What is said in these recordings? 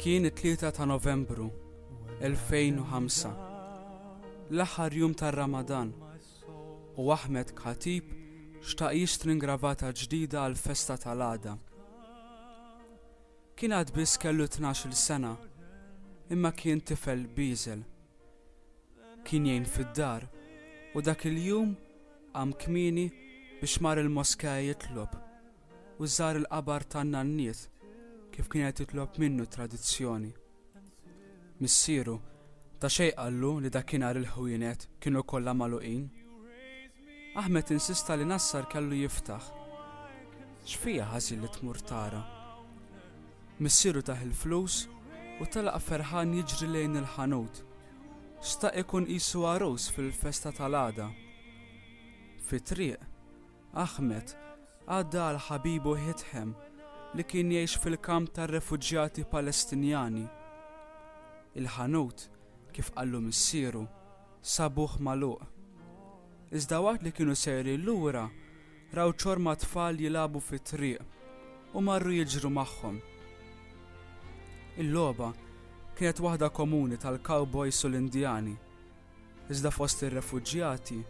Kien 3 ta' Novembru 2005, l-aħħar jum tar-Ramadan, u Ahmed Khatib xtaq jixtri gravata ġdida għal festa tal-għada. Kien għad biss kellu 12 sena, imma kien tifel biżel. Kien jgħin fid-dar u dak il-jum qam kmieni biex mar il-moskea jitlob u żar il-qabar tan-nanniet kif kienet titlob minnu tradizzjoni. Missieru ta' xejn qallu li dakinhar il-ħwienet kienu kollha magħluqin. Ahmed insista li Nassar kellu jiftaħ. X'fija ħażin li tmur tara. Missieru taħ il-flus u talaq ferħan jiġri lejn il-ħanut. Xtaq ikun qisu għarus fil-festa tal-għada. Fit-triq, Ahmed għadda għal ħabibu Hithem li kien jgħix fil-kamp tar-refuġjati Palestinjani. Il-ħanut, kif qallu missieru, sabuh magħluq. Iżda waqt li kienu sejri lura, raw ċorma tfal jilagħbu fit-triq u marru jiġru magħhom. Il-logħba kienet waħda komuni tal-cowboys u l-Indjani, iżda fost ir-refuġjati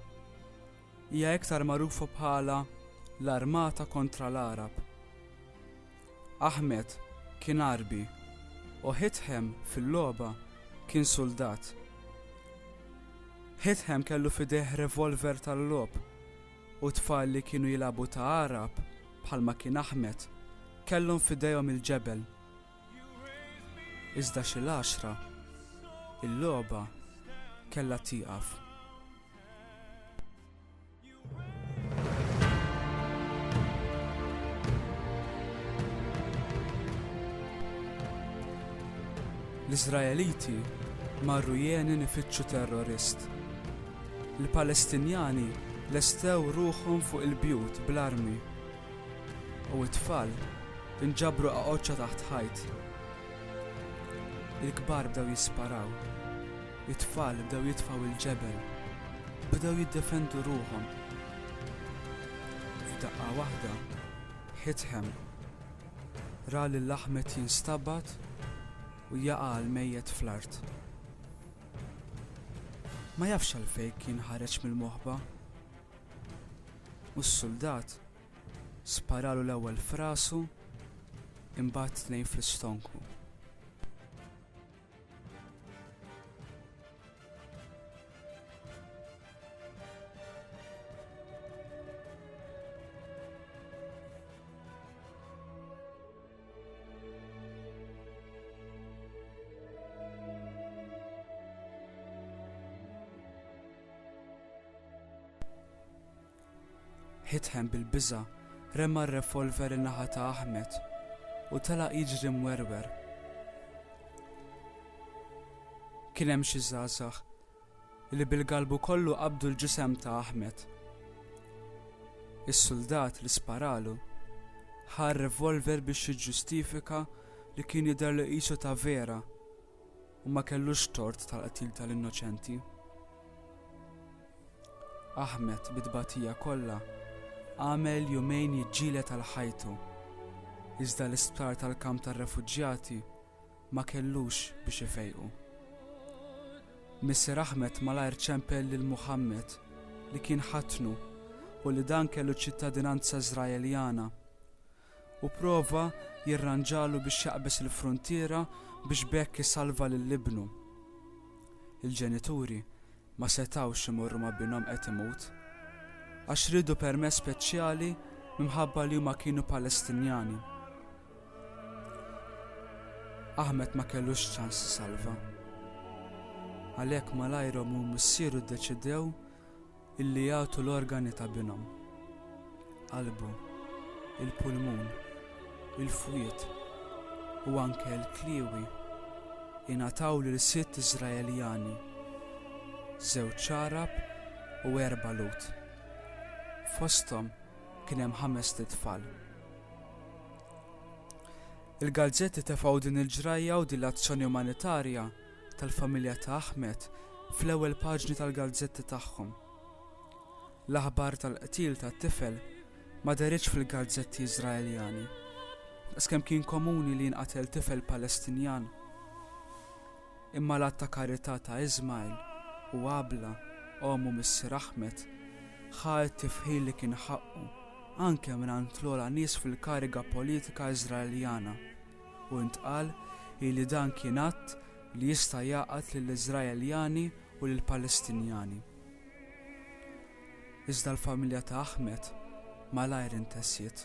hija iktar magħrufa bħala l-Armata kontra l-Arab. Ahmed kien Arbi u Hithem fil-logħba kien soldat. Hithem kellu fideh revolver tal-logħb u tfal li kienu jilagħbu ta' Arab bħalma kien Ahmed kellhom fidejhom il-ġebel. Iżda xi l-10 il-logħba kellha tieqaf. L-Iżraeliti marru Jenin ifittxu terrorist. Il-Palestinjani lestew ruħhom fuq il-bjut bl-armi u t-tfal inġabru aqoċċa taħt ħajt. Il-kbar bdew jisparaw, it-tfal bdew jitfgħu il-ġebel, bdew jiddefendu ruħhom. F'daqqa waħda, Hithem ra li l-Ahmed jinstabbat u jaqa' l-mejjed fl-art. Ma jafx għalfejn kien ħareġ mill-moħba. U s-soldat sparalu l-ewwel f'rasu imbagħad tnejn fl-istonku. Hithem bil-biża' remma r-revolver in-naħa ta' Ahmed u telaq jiġri mwerwer. Kien hemm xi żgħażagħ li bil-qalbu kollu qabdu l-ġisem ta' Ahmed. Is-soldat li sparalu ħar revolver biex jiġġustifika li kien jidher li qisu ta' vera u ma kellux tort tal-qatil tal-innoċenti. Ahmed bid-tbatija kollha għamel jumejn jiġġieled għal ħajtu, iżda l-isptar tal-kamp tar-refuġjati ma kellux biex ifejqu. Missier Ahmed malajr ċempel lil Muhammad li kien ħatnu u li dan kellu ċittadinanza Iżraeljana u prova jirranġalu biex jaqbes il-frontiera biex bekk isalva lill-ibnu. Il-ġenituri ma setawx imorru ma' binhom qed imut għax ridu permess speċjali minħabba li huma kienu Palestinjani. Ahmed ma kellux ċans salva. Għalhekk malajrom u missieru ddeċidew illi jagħtu l-organi ta' binhom. Qalbu, il-pulmun, il-fwiet u anke l-kliewi ingħataw lil 6 Iżraeljani, 2 ċarab u 4 lut. Fosthom kien hemm 5 tfal. Il-gazzetti tefgħu din il-ġrajja u din l-azzjoni umanitarja tal-familja ta' Ahmed fl-ewwel paġni tal-gazzetti tagħhom. L-aħbar tal-qtil tat-tifel ma deritx fil-gazzetti Iżraeljani, iskemm kien komuni li jinqatel tifel Palestinjan. Imma l-att ta' karità ta' Ismail u Abla, omu missier Ahmed, ħadet tifħil li kien ħaqqu anke mingħand l-ogħla nies fil-kariga politika Iżraeljana u ntqal li dan kien att li jista' jgħaqad lill-Iżraeljani u lill-Palestinjani. Iżda l-familja ta' Ahmed malajr intessiet.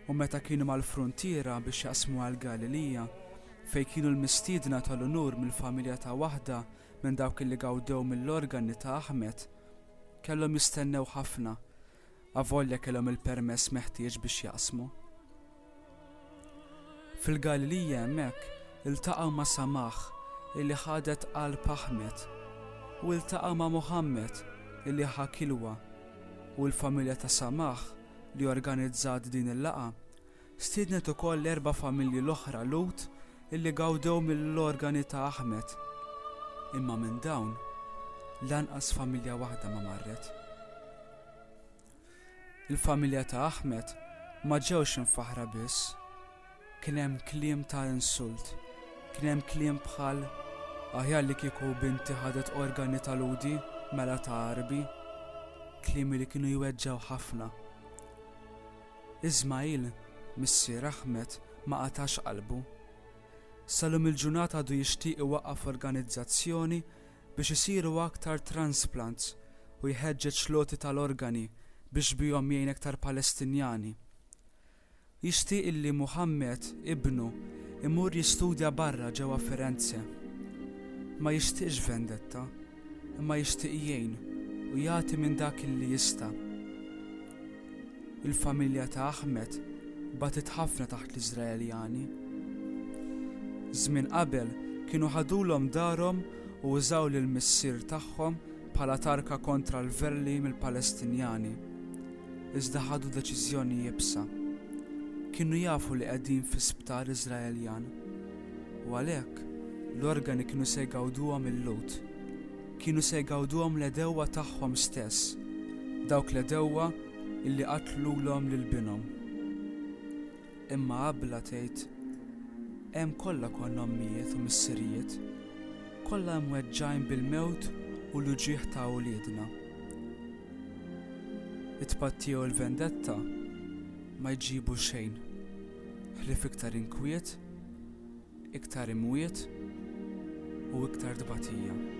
U meta kienu mal-frontiera biex jaqsmu għall-Galilija, fejn kienu l-mistiedna tal-unur mill-familja ta' waħda minn dawk li gawdew mill-organi ta' Ahmed, kellhom jistennew ħafna, avolja kellhom il-permess meħtieġ biex jaqsmu. Fil-Galilija hemmhekk iltaqgħu ma' Samaħ illi ħadet qalb Ahmed u iltaqgħu ma' Muhammad illi ħakilwa u l-familja ta' Samaħ li organizzat din il-laqa stiednet ukoll l-4 familji l-oħra lut illi gawdew mill-organi ta' Ahmed. Imma minn dawn lanqas familja waħda ma marret. Il-familja ta' Ahmed ma ġewx infaħra biss. Kien hemm kliem ta' insult, kien hemm kliem bħal aħjar li kieku binti ħadet organi tal-udi mela ta' arbi, kliem li kienu jweġġaw ħafna. Ismail, missier Ahmed, ma qatax qalbu. Salum il-ġurnata għadu jixtieq iwaqqaf organizzazzjoni biex isiru aktar transplants u jħeġġeġ loti tal-organi biex bihom jgħin aktar Palestinjani. Jixtieq illi Muhammad ibnu imur jistudja barra ġewwa Firenze. Ma jixtieqx vendetta, imma jixtieq jgħin u jagħti minn dak illi jista'. Il-familja ta' Ahmed batet ħafna taħt l-Iżraeljani. Żmien qabel kienu ħadulhom darhom u użaw lill-missier tagħhom bħala tarka kontra l-verli mill-Palestinjani. Iżda ħadu deċiżjoni jibsa. Kienu jafu li qegħdin fi sptar Iżraeljan u għalhekk l-organi kienu se jgawduhom il-lut. Kienu se jgawduhom l-edewwa tagħhom stess, dawk l-edewwa illi qatlulhom lil binhom. Imma Abla tgħid hemm kollha konna ommijiet u missirijiet, kollha mweġġajn bil-mewt u l-uġieħ ta' wliedna. It-tpattija u l-vendetta ma jġibu xejn, ħlief iktar inkwiet, iktar imwiet u iktar dbatija.